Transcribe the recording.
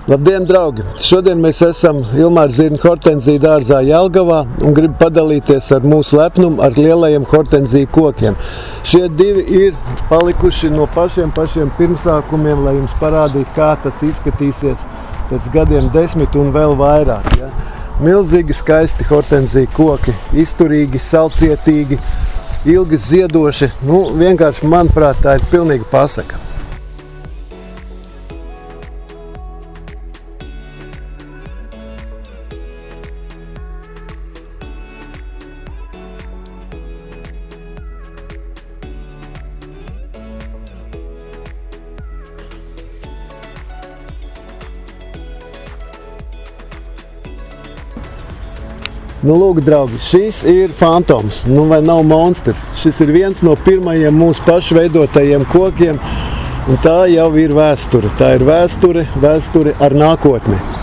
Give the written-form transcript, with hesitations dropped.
Labdien, draugi! Šodien mēs esam Ilmāra Zirņa hortenziju dārzā Jelgavā un gribu padalīties ar mūsu lepnumu ar lielajiem hortenziju kokiem. Šie divi ir palikuši no pašiem pirmsākumiem, lai jums parādītu, kā tas izskatīsies pēc gadiem 10 un vēl vairāk. Ja? Milzīgi skaisti hortenziju koki, izturīgi, salcietīgi, ilgi ziedoši. Vienkārši, manuprāt, tā ir pilnīga pasaka. Lūk, draugi, šis ir fantoms, vai nav monstrs. Šis ir viens no pirmajiem mūsu pašu veidotajiem kokiem, un tā jau ir vēsture. Tā ir vēsture ar nākotni.